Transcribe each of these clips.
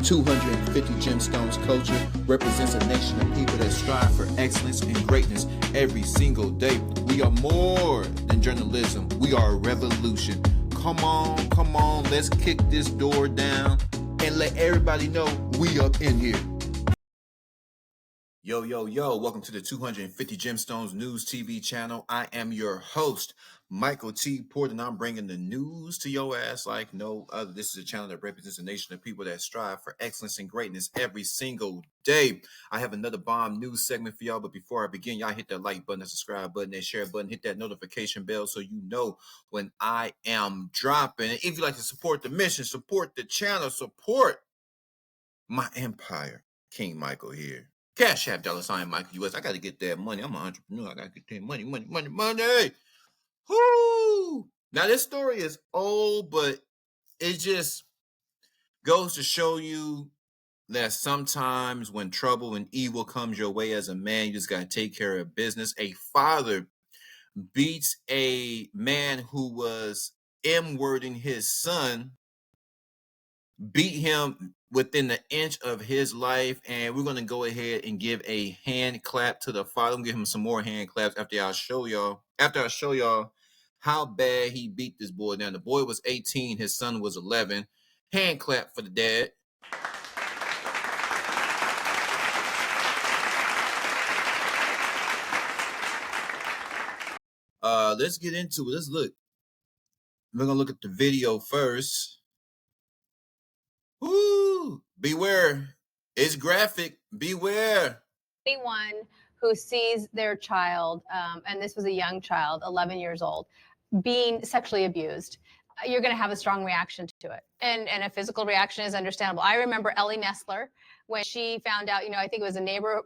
250 Gemstones culture represents a nation of people that strive for excellence and greatness every single day. We are more than journalism. We are a revolution. Come on, let's kick this door down and let everybody know we up in here. Yo, welcome to the 250 Gemstones News TV channel. I am your host, Michael T. Porter, and I'm bringing the news to your ass like no other. This is a channel that represents a nation of people that strive for excellence and greatness every single day. I have another bomb news segment for y'all, but before I begin, y'all hit that like button, that subscribe button, that share button, hit that notification bell so you know when I am dropping. And if you'd like to support the mission, support the channel, support my empire, King Michael here. Cash App, $ Michael US. I got to get that money. I'm an entrepreneur. I got to get that money. Whoo! Now, this story is old, but it just goes to show you that sometimes when trouble and evil comes your way as a man, you just got to take care of business. A father beats a man who was M-wording his son, beat him within the inch of his life, and we're going to go ahead and give a hand clap to the father. I'm going to give him some more hand claps after I show y'all how bad he beat this boy. Now, the boy was 18, his son was 11. Hand clap for the dad. Let's get into it. Let's look. We're going to look at the video first. Woo! Beware. It's graphic. Beware. Anyone who sees their child, and this was a young child, 11 years old, being sexually abused, you're going to have a strong reaction to it. And a physical reaction is understandable. I remember Ellie Nestler when she found out, I think it was a neighbor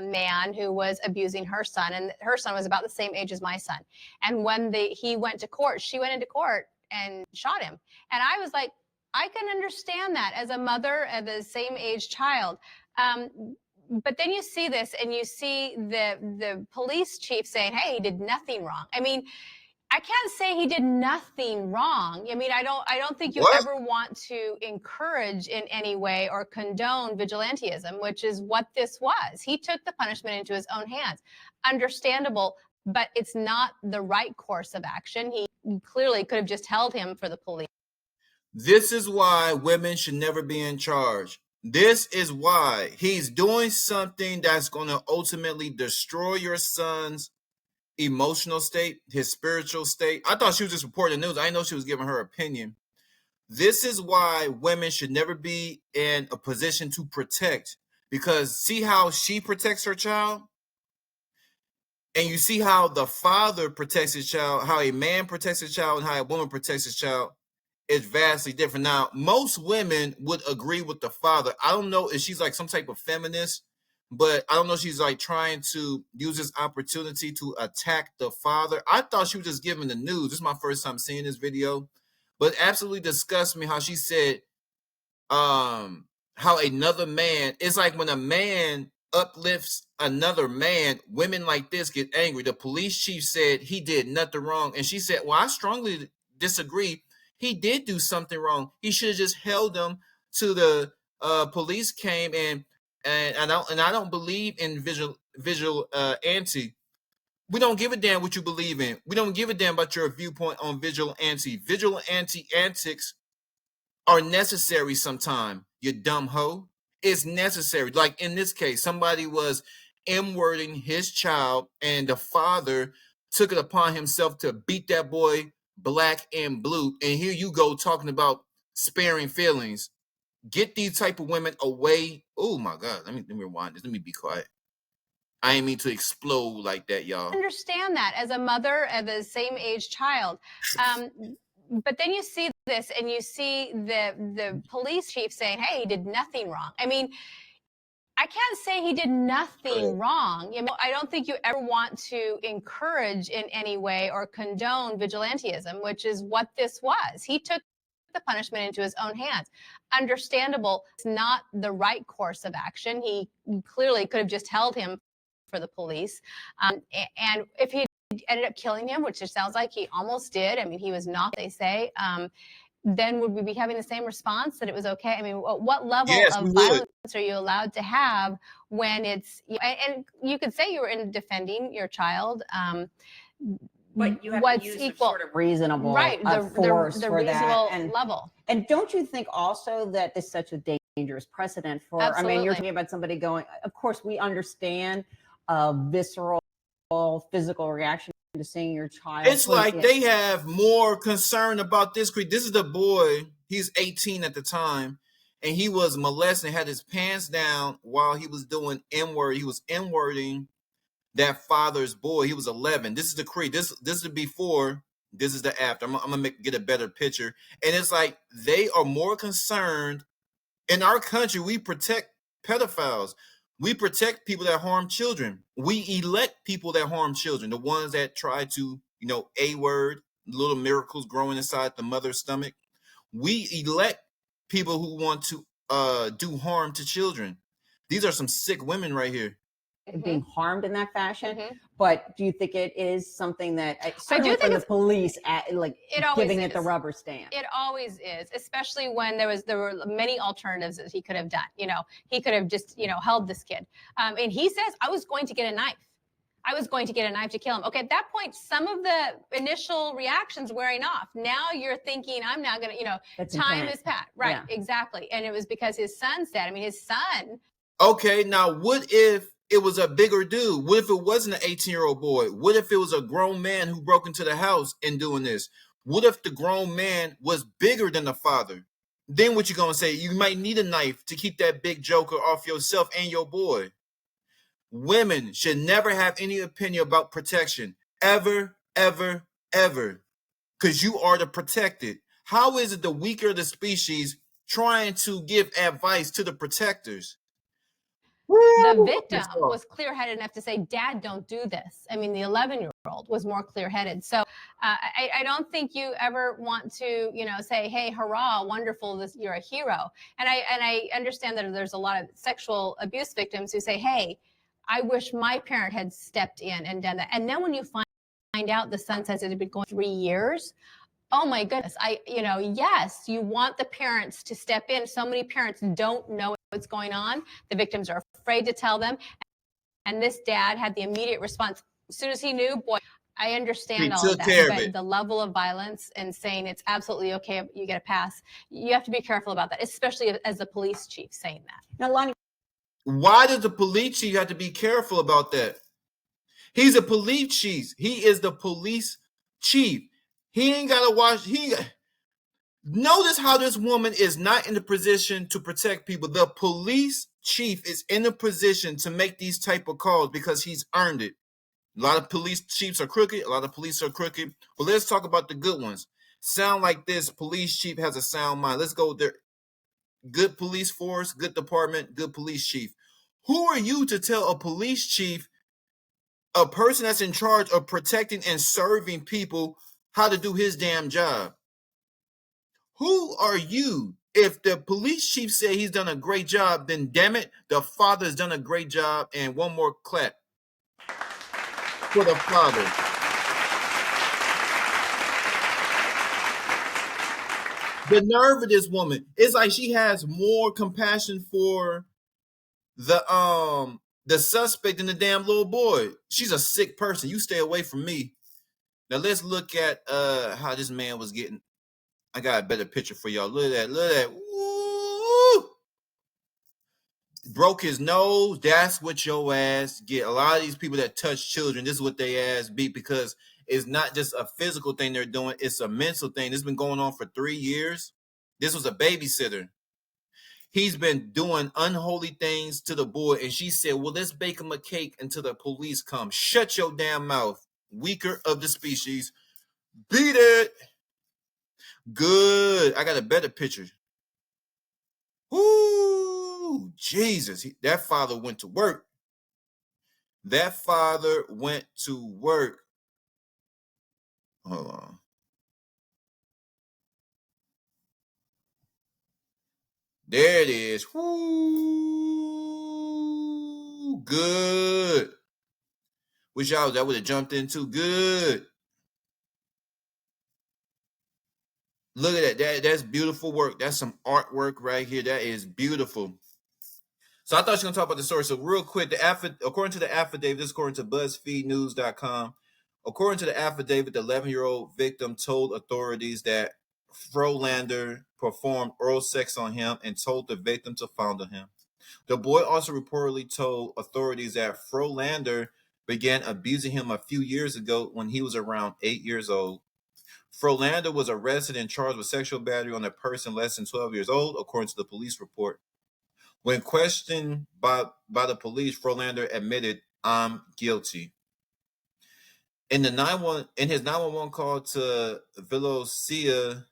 man who was abusing her son, and her son was about the same age as my son. And when he went to court, she went into court and shot him. And I was like, I can understand that as a mother of the same age child. But then you see this and you see the police chief saying, hey, he did nothing wrong. I mean, I can't say he did nothing wrong. I mean, I don't think you ever want to encourage in any way or condone vigilantism, which is what this was. He took the punishment into his own hands. Understandable, but it's not the right course of action. He clearly could have just held him for the police. This is why women should never be in charge. This is why he's doing something that's going to ultimately destroy your son's emotional state, his spiritual state. I thought she was just reporting the news. I didn't know she was giving her opinion. This is why women should never be in a position to protect, because see how she protects her child? And you see how the father protects his child, how a man protects his child, and how a woman protects his child. It's vastly different. Now, most women would agree with the father. I don't know if she's like some type of feminist, but I don't know if she's like trying to use this opportunity to attack the father. I thought she was just giving the news. This is my first time seeing this video, but it absolutely disgusts me how she said how another man, it's like when a man uplifts another man, women like this get angry. The police chief said he did nothing wrong, and she said, well, I strongly disagree. He did do something wrong. He should have just held them till the police came. And I don't believe in vigilante. We don't give a damn what you believe in. We don't give a damn about your viewpoint on vigilante. Vigilante antics are necessary sometime. You dumb hoe. It's necessary. Like in this case, somebody was M-wording his child, and the father took it upon himself to beat that boy black and blue. And here you go talking about sparing feelings. Get these type of women away. Oh my God. Let me rewind this. Let me be quiet. I ain't mean to explode like that, y'all. Understand that as a mother of the same age child. But then you see this and you see the police chief saying, hey, he did nothing wrong. I mean, I can't say he did nothing wrong. I don't think you ever want to encourage in any way or condone vigilantism, which is what this was. He took the punishment into his own hands. Understandable, it's not the right course of action. He clearly could have just held him for the police. And if he ended up killing him, which it sounds like he almost did, I mean, he was knocked, they say, then would we be having the same response that it was okay? I mean, what level Yes, we of would. violence are you allowed to have when it's, and you could say you were in defending your child. But you have what's to use equal, some sort of reasonable right? force The for reasonable that. level. And don't you think also that this is such a dangerous precedent for, Absolutely. I mean, you're talking about somebody going, of course, we understand visceral, physical reaction to seeing your child. It's like they have more concern about this. This is the boy, he's 18 at the time, and he was molested, had his pants down while he was doing N-word. He was N-wording that father's boy. He was 11. This is the creed. This is the before. This is the after. I'm gonna get a better picture. And it's like they are more concerned. In our country, we protect pedophiles. We protect people that harm children. We elect people that harm children. The ones that try to, A-word, little miracles growing inside the mother's stomach. We elect people who want to do harm to children. These are some sick women right here. Being harmed in that fashion. But do you think it is something that certainly I do think from the police giving it the rubber stamp? It always is, especially when there were many alternatives that he could have done. He could have just held this kid, and he says, I was going to get a knife. I was going to get a knife to kill him. Okay, at that point, some of the initial reactions wearing off. Now you're thinking, I'm not going to, time has passed. Right, yeah. Exactly. And it was because his son said, I mean, his son. Okay, now what if it was a bigger dude? What if it wasn't an 18-year-old boy? What if it was a grown man who broke into the house and doing this? What if the grown man was bigger than the father? Then what you gonna say? You might need a knife to keep that big joker off yourself and your boy. Women should never have any opinion about protection. Ever, ever, ever. Because you are the protected. How is it the weaker the species trying to give advice to the protectors? The victim was clear-headed enough to say, Dad, don't do this. I mean, the 11-year-old was more clear-headed. So I don't think you ever want to, say, hey, hurrah, wonderful, you're a hero. And I understand that there's a lot of sexual abuse victims who say, hey, I wish my parent had stepped in and done that. And then when you find out the son says it had been going 3 years, oh my goodness, yes, you want the parents to step in. So many parents don't know what's going on. The victims are afraid to tell them. And this dad had the immediate response. As soon as he knew, boy, I understand all of that. But the level of violence and saying it's absolutely okay, you get a pass, you have to be careful about that, especially as the police chief saying that. Now, Lonnie, why does the police chief have to be careful about that? He's a police chief. He is the police chief. He ain't got to watch. Notice how this woman is not in the position to protect people. The police chief is in a position to make these type of calls because he's earned it. A lot of police chiefs are crooked. A lot of police are crooked. But let's talk about the good ones. Sound like this police chief has a sound mind. Let's go there. Good police force, good department, good police chief. Who are you to tell a police chief, a person that's in charge of protecting and serving people, how to do his damn job? Who are you? If the police chief said he's done a great job, then damn it, the father's done a great job. And one more clap for the father. The nerve of this woman, it's like she has more compassion for the suspect than the damn little boy. She's a sick person. You stay away from me. Now let's look at how this man was getting. I got a better picture for y'all. Look at that. Look at that. Woo! Broke his nose. That's what your ass get. A lot of these people that touch children, this is what they ass beat, because it's not just a physical thing they're doing. It's a mental thing. This has been going on for 3 years. This was a babysitter. He's been doing unholy things to the boy. And she said, well, let's bake him a cake until the police come. Shut your damn mouth. Weaker of the species. Beat it. Good. I got a better picture. Ooh, Jesus. That father went to work. That father went to work. Hold on. There it is. Woo, good. Wish that would have jumped in too. Good. Look at that. That's beautiful work. That's some artwork right here. That is beautiful. So I thought you were going to talk about the story. So real quick, according to the affidavit, this is according to BuzzFeedNews.com. According to the affidavit, the 11-year-old victim told authorities that Frolander performed oral sex on him and told the victim to fondle him. The boy also reportedly told authorities that Frolander began abusing him a few years ago when he was around 8 years old. Frolander was arrested and charged with sexual battery on a person less than 12 years old, according to the police report. When questioned by the police, Frolander admitted, "I'm guilty." In his 911 call to Volusia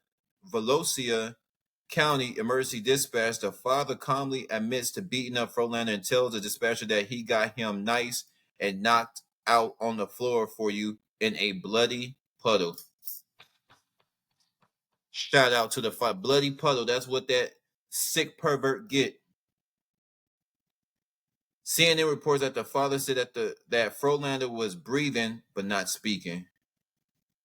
County Emergency Dispatch, the father calmly admits to beating up Frolander and tells the dispatcher that he got him nice and knocked out on the floor for you in a bloody puddle. Shout out to the bloody puddle. That's what that sick pervert get. CNN reports that the father said that Frolander was breathing but not speaking.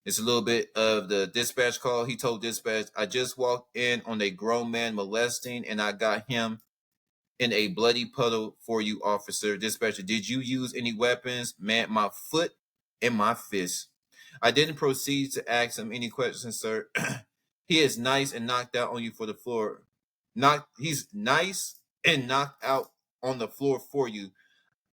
It's a little bit of the dispatch call. He told dispatch, "I just walked in on a grown man molesting and I got him in a bloody puddle for you, officer." Dispatcher, "Did you use any weapons?" "Man, my foot and my fist." "I didn't proceed to ask him any questions, sir." "He is nice and knocked out on you for the floor. He's nice and knocked out on the floor for you.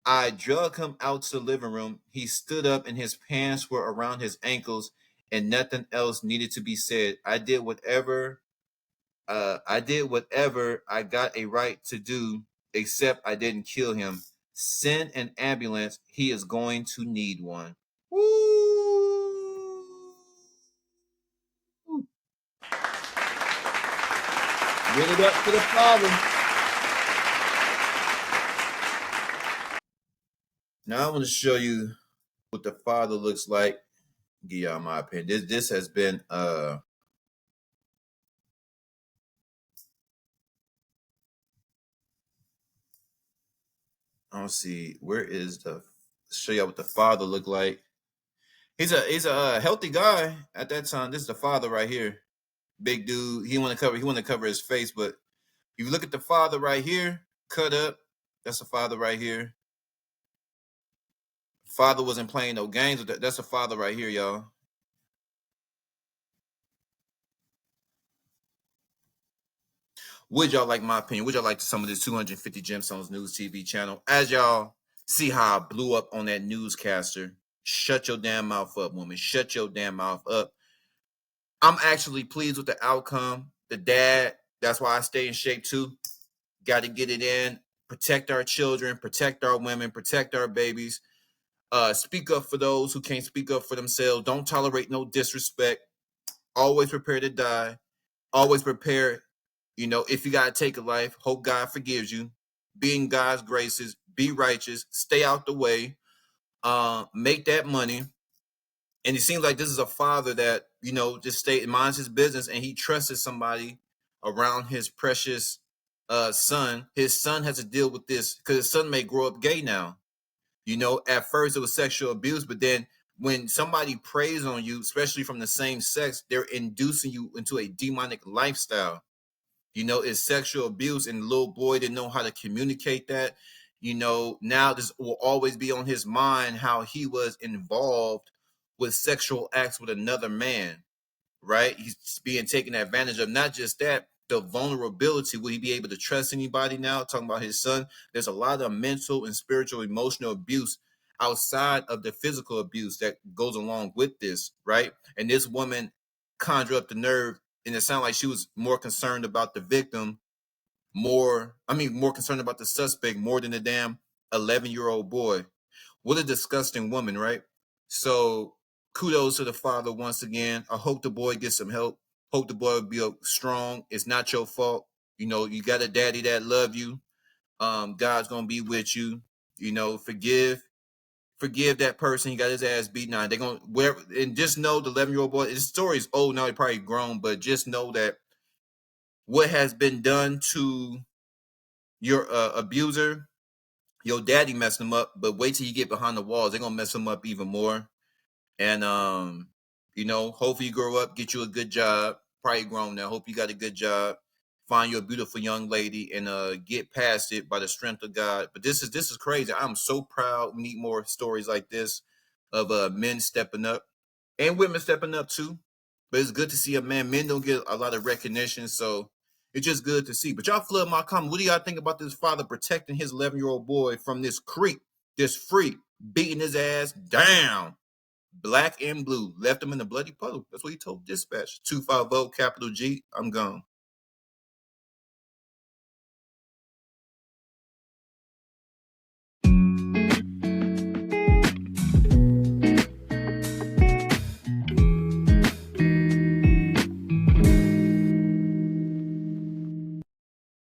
I drug him out to the living room. He stood up and his pants were around his ankles and nothing else needed to be said. I did whatever I got a right to do, except I didn't kill him. Send an ambulance. He is going to need one." Woo! Give it up to the father. Now I want to show you what the father looks like. Give y'all my opinion. This has been I don't see where is the show y'all what the father looked like. He's a healthy guy at that time. This is the father right here. Big dude. He want to cover his face, but if you look at the father right here, cut up, that's the father right here. Father wasn't playing no games with that. That's the father right here, y'all. Would y'all like my opinion? Would y'all like some of this 250 Gemstones News TV channel? As y'all see how I blew up on that newscaster. Shut your damn mouth up, woman. Shut your damn mouth up. I'm actually pleased with the outcome. The dad, that's why I stay in shape too. Got to get it in. Protect our children, protect our women, protect our babies. Speak up for those who can't speak up for themselves. Don't tolerate no disrespect. Always prepare to die. Always prepare. If you got to take a life, hope God forgives you. Be in God's graces. Be righteous. Stay out the way. Make that money. And it seems like this is a father that, just minds his business, and he trusted somebody around his precious son. His son has to deal with this because his son may grow up gay now. At first it was sexual abuse, but then when somebody preys on you, especially from the same sex, they're inducing you into a demonic lifestyle. It's sexual abuse, and the little boy didn't know how to communicate that. Now this will always be on his mind, how he was involved with sexual acts with another man, right? He's being taken advantage of. Not just that, the vulnerability. Will he be able to trust anybody now? Talking about his son, there's a lot of mental and spiritual, emotional abuse outside of the physical abuse that goes along with this, right? And this woman conjured up the nerve, and it sounded like she was more concerned about the victim, more concerned about the suspect more than the damn 11-year-old boy. What a disgusting woman, right? So kudos to the father once again. I hope the boy gets some help. Hope the boy will be strong. It's not your fault. You got a daddy that love you. God's gonna be with you. Forgive that person. He got his ass beaten on. They're gonna and just know the 11-year-old boy. His story is old now. He probably grown, but just know that what has been done to your abuser, your daddy messed him up. But wait till you get behind the walls. They're gonna mess him up even more. And hopefully you grow up, get you a good job, probably grown now. Hope you got a good job. Find you a beautiful young lady and get past it by the strength of God. But this is crazy. I'm so proud. Need more stories like this of men stepping up and women stepping up too. But it's good to see a man. Men don't get a lot of recognition, so it's just good to see. But y'all flood my comment. What do y'all think about this father protecting his 11-year-old boy from this creep, this freak, beating his ass down? Black and blue, left him in the bloody puddle. That's what he told dispatch. 250 capital G. I'm gone.